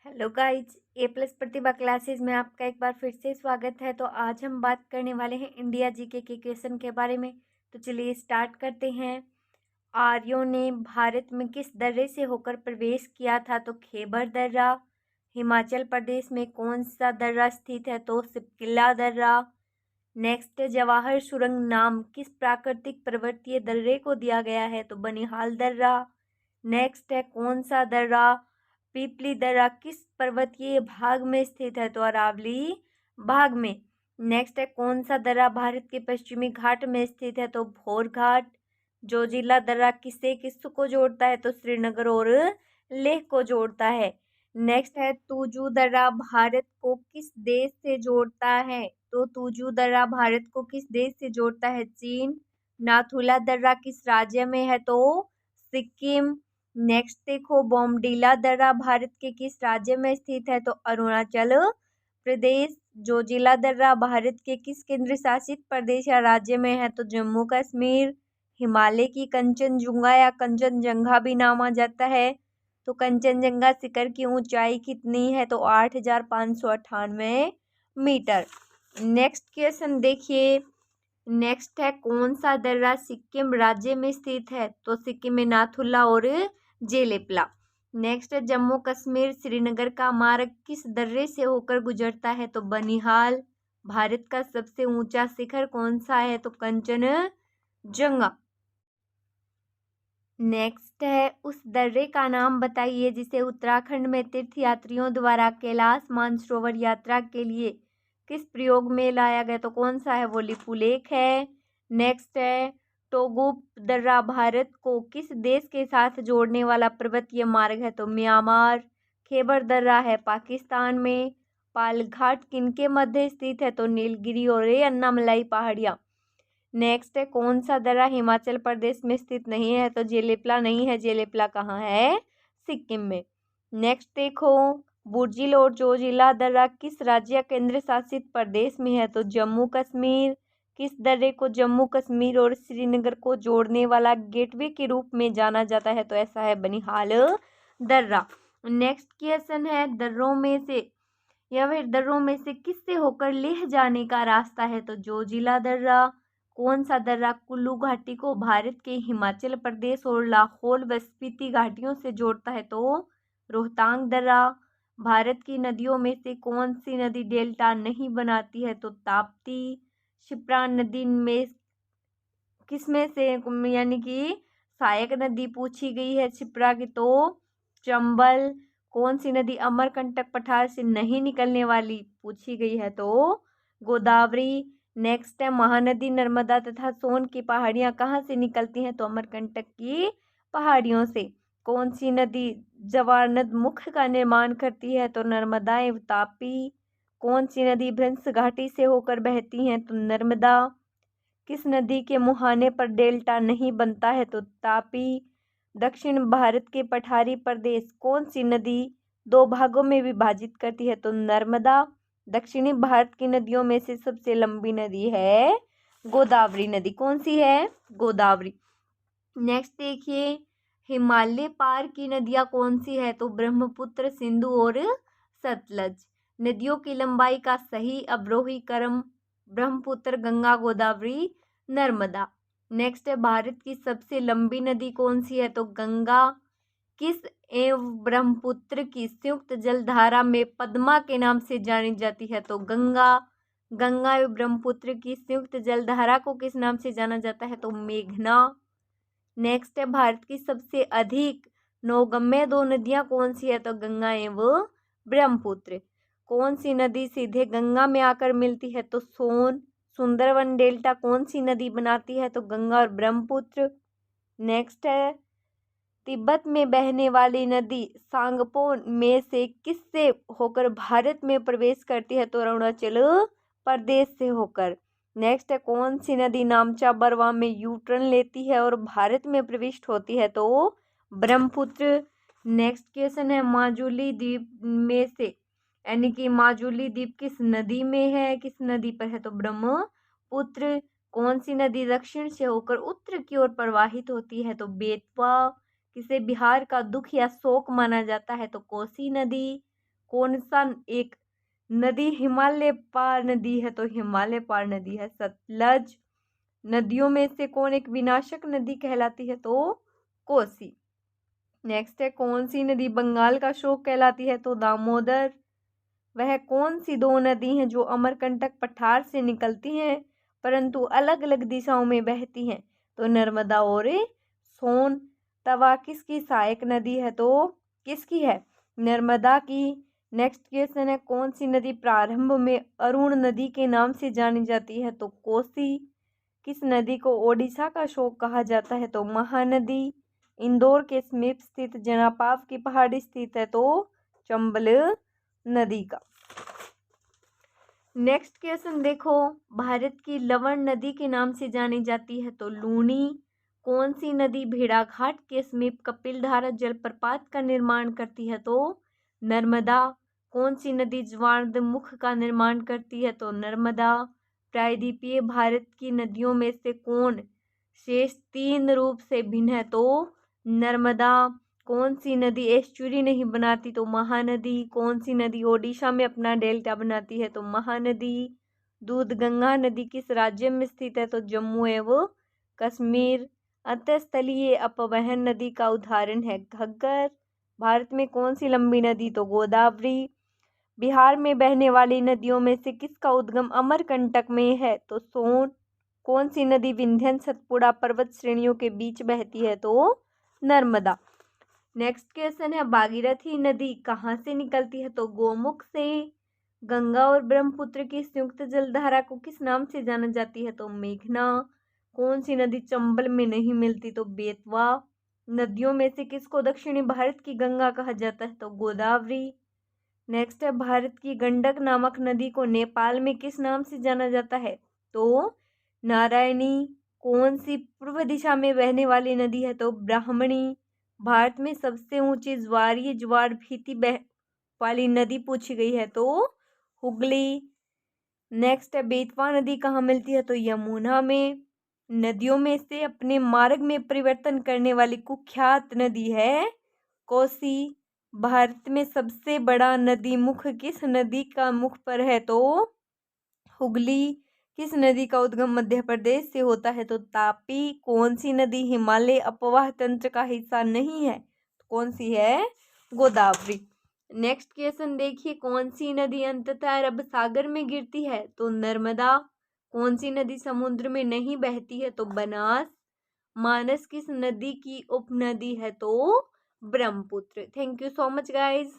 Hello guys, ए plus प्रतिभा classes में आपका एक बार फिर से स्वागत है। तो आज हम बात करने वाले हैं इंडिया जीके के क्वेश्चन के बारे में। तो चलिए स्टार्ट करते हैं। आर्यों ने भारत में किस दर्रे से होकर प्रवेश किया था? तो खैबर दर्रा। हिमाचल प्रदेश में कौन सा दर्रा स्थित है? तो सिपकिला दर्रा। नेक्स्ट, जवाहर सुरंग नाम किस प्राकृतिक पर्वतीय दर्रे को दिया गया है? तो बनिहाल दर्रा। नेक्स्ट है, कौन सा दर्रा पीपली दर्रा किस पर्वतीय भाग में स्थित है? तो अरावली भाग में। नेक्स्ट है, कौन सा दर्रा भारत के पश्चिमी घाट में स्थित है? तो भोर घाट। जोजिला दर्रा किससे किसको जोड़ता है? तो श्रीनगर और लेह को जोड़ता है। नेक्स्ट है, तुजू दर्रा भारत को किस देश से जोड़ता है? तो तुजू दर्रा भारत को किस देश से जोड़ता है? चीन। नाथुला दर्रा किस राज्य में है? तो सिक्किम। नेक्स्ट देखो, बोमडीला दर्रा भारत के किस राज्य में स्थित है? तो अरुणाचल प्रदेश। जोजिला दर्रा भारत के किस केंद्र शासित प्रदेश या राज्य में है? तो जम्मू कश्मीर। हिमालय की कंचनजुंगा या कंचनजंगा भी नामा जाता है। तो कंचनजंगा शिखर की ऊंचाई कितनी है? तो 8,598 मीटर। नेक्स्ट क्वेश्चन देखिए। नेक्स्ट है, कौन सा दर्रा सिक्किम राज्य में स्थित है? तो सिक्किम में नाथुला और जेलेपला। नेक्स्ट है, जम्मू कश्मीर श्रीनगर का मार्ग किस दर्रे से होकर गुजरता है? तो बनिहाल। भारत का सबसे ऊंचा शिखर कौन सा है? तो कंचनजंगा। नेक्स्ट है, उस दर्रे का नाम बताइए जिसे उत्तराखंड में तीर्थयात्रियों द्वारा कैलाश मानसरोवर यात्रा के लिए किस प्रयोग में लाया गया? तो कौन सा है? वो लिपुलेख है। नेक्स्ट है, टोगुप दर्रा भारत को किस देश के साथ जोड़ने वाला पर्वतीय मार्ग है? तो म्यांमार। खैबर दर्रा है पाकिस्तान में। पालघाट किनके मध्य स्थित है? तो नीलगिरी और अन्नामलाई पहाड़ियाँ। नेक्स्ट है, कौन सा दर्रा हिमाचल प्रदेश में स्थित नहीं है? तो जेलेपला नहीं है। जेलेपला कहाँ है? सिक्किम में। नेक्स्ट देखो, बुर्जिल और जोजिला दर्रा किस राज्य केंद्र शासित प्रदेश में है? तो जम्मू कश्मीर। किस दर्रे को जम्मू कश्मीर और श्रीनगर को जोड़ने वाला गेटवे के रूप में जाना जाता है? तो ऐसा है बनिहाल दर्रा। नेक्स्ट क्वेश्चन है, दर्रों में से या फिर दर्रों में से किससे होकर लेह जाने का रास्ता है? तो जोजिला दर्रा। कौन सा दर्रा कुल्लू घाटी को भारत के हिमाचल प्रदेश और लाहौल व स्पीति घाटियों से जोड़ता है? तो रोहतांग दर्रा। भारत की नदियों में से कौन सी नदी डेल्टा नहीं बनाती है? तो ताप्ती। शिप्रा नदी में किसमें से यानी कि सहायक नदी पूछी गई है शिप्रा की? तो चंबल। कौन सी नदी अमरकंटक पठार से नहीं निकलने वाली पूछी गई है? तो गोदावरी। नेक्स्ट है, महानदी नर्मदा तथा सोन की पहाड़ियां कहाँ से निकलती हैं? तो अमरकंटक की पहाड़ियों से। कौन सी नदी जवारनद मुख का निर्माण करती है? तो नर्मदा एवं तापी। कौन सी नदी भ्रंश घाटी से होकर बहती है? तो नर्मदा। किस नदी के मुहाने पर डेल्टा नहीं बनता है? तो तापी। दक्षिण भारत के पठारी प्रदेश कौन सी नदी दो भागों में विभाजित करती है? तो नर्मदा। दक्षिणी भारत की नदियों में से सबसे लंबी नदी है गोदावरी नदी। कौन सी है? गोदावरी। नेक्स्ट देखिए, हिमालय पार की नदियां कौन सी है? तो ब्रह्मपुत्र, सिंधु और सतलज। नदियों की लंबाई का सही अवरोही क्रम ब्रह्मपुत्र, गंगा, गोदावरी, नर्मदा। नेक्स्ट है, भारत की सबसे लंबी नदी कौन सी है? तो गंगा। किस एवं ब्रह्मपुत्र की संयुक्त जलधारा में पद्मा के नाम से जानी जाती है? तो गंगा। गंगा एवं ब्रह्मपुत्र की संयुक्त जलधारा को किस नाम से जाना जाता है? तो मेघना। नेक्स्ट है, भारत की सबसे अधिक नौगम्य दो नदियां कौन सी है? तो गंगा एवं ब्रह्मपुत्र। कौन सी नदी सीधे गंगा में आकर मिलती है? तो सोन। सुंदरवन डेल्टा कौन सी नदी बनाती है? तो गंगा और ब्रह्मपुत्र। नेक्स्ट है, तिब्बत में बहने वाली नदी सांगपो में से किससे होकर भारत में प्रवेश करती है? तो अरुणाचल प्रदेश से होकर। नेक्स्ट है, कौन सी नदी नामचा बरवा में यू टर्न लेती है और भारत में प्रविष्ट होती है? तो ब्रह्मपुत्र। नेक्स्ट क्वेश्चन है, माजुली द्वीप में से यानी कि माजुली द्वीप किस नदी में है? किस नदी पर है? तो ब्रह्मपुत्र। कौन सी नदी दक्षिण से होकर उत्तर की ओर प्रवाहित होती है? तो बेतवा। किसे बिहार का दुख या शोक माना जाता है? तो कोसी नदी। कौन सा एक नदी हिमालय पार नदी है? तो हिमालय पार नदी है सतलज। नदियों में से कौन एक विनाशक नदी कहलाती है? तो कोसी। नेक्स्ट है, कौन सी नदी बंगाल का शोक कहलाती है? तो दामोदर। वह कौन सी दो नदी हैं जो अमरकंटक पठार से निकलती हैं परंतु अलग अलग दिशाओं में बहती हैं? तो नर्मदा और सोन। तवा किसकी सहायक नदी है? तो किसकी है? नर्मदा की। नेक्स्ट क्वेश्चन है, कौन सी नदी प्रारंभ में अरुण नदी के नाम से जानी जाती है? तो कोसी। किस नदी को ओडिशा का शोक कहा जाता है? तो महानदी। इंदौर के समीप स्थित जनापाव की पहाड़ी स्थित है? तो चंबल नदी का। नेक्स्ट क्वेश्चन देखो, भारत की लवण नदी के नाम से जानी जाती है? तो लूनी। कौन सी नदी भेड़ाघाट के समीप कपिलधारा जलप्रपात का निर्माण करती है? तो नर्मदा। कौन सी नदी ज्वारमुख का निर्माण करती है? तो नर्मदा। प्रायद्वीपीय भारत की नदियों में से कौन शेष 3 रूप से भिन्न है? तो नर्मदा। कौन सी नदी एस्चुरी नहीं बनाती? तो महानदी। कौन सी नदी ओडिशा में अपना डेल्टा बनाती है? तो महानदी। दूधगंगा नदी किस राज्य में स्थित है? तो जम्मू एवं कश्मीर। अंतःस्थलीय अपवहन नदी का उदाहरण है घग्गर। भारत में कौन सी लंबी नदी? तो गोदावरी। बिहार में बहने वाली नदियों में से किसका उद्गम अमरकंटक में है? तो सोन। कौन सी नदी विंध्य सतपुड़ा पर्वत श्रेणियों के बीच बहती है? तो नर्मदा। नेक्स्ट क्वेश्चन है, भागीरथी नदी कहाँ से निकलती है? तो गोमुख से। गंगा और ब्रह्मपुत्र की संयुक्त जलधारा को किस नाम से जाना जाती है? तो मेघना। कौन सी नदी चंबल में नहीं मिलती? तो बेतवा। नदियों में से किसको दक्षिणी भारत की गंगा कहा जाता है? तो गोदावरी। नेक्स्ट है, भारत की गंडक नामक नदी को नेपाल में किस नाम से जाना जाता है? तो नारायणी। कौन सी पूर्व दिशा में बहने वाली नदी है? तो ब्राह्मणी। भारत में सबसे ऊंची ज्वारीय ज्वार भीति बह वाली नदी पूछी गई है? तो हुगली। नेक्स्ट है, बेतवा नदी कहाँ मिलती है? तो यमुना में। नदियों में से अपने मार्ग में परिवर्तन करने वाली कुख्यात नदी है कोसी। भारत में सबसे बड़ा नदी मुख किस नदी का मुख पर है? तो हुगली। किस नदी का उद्गम मध्य प्रदेश से होता है? तो तापी। कौन सी नदी हिमालय अपवाह तंत्र का हिस्सा नहीं है? कौन सी है? गोदावरी। नेक्स्ट क्वेश्चन देखिए, कौन सी नदी अंततः अरब सागर में गिरती है? तो नर्मदा। कौन सी नदी समुद्र में नहीं बहती है? तो बनास। मानस किस नदी की उपनदी है? तो Brahmaputra. Thank you so much guys.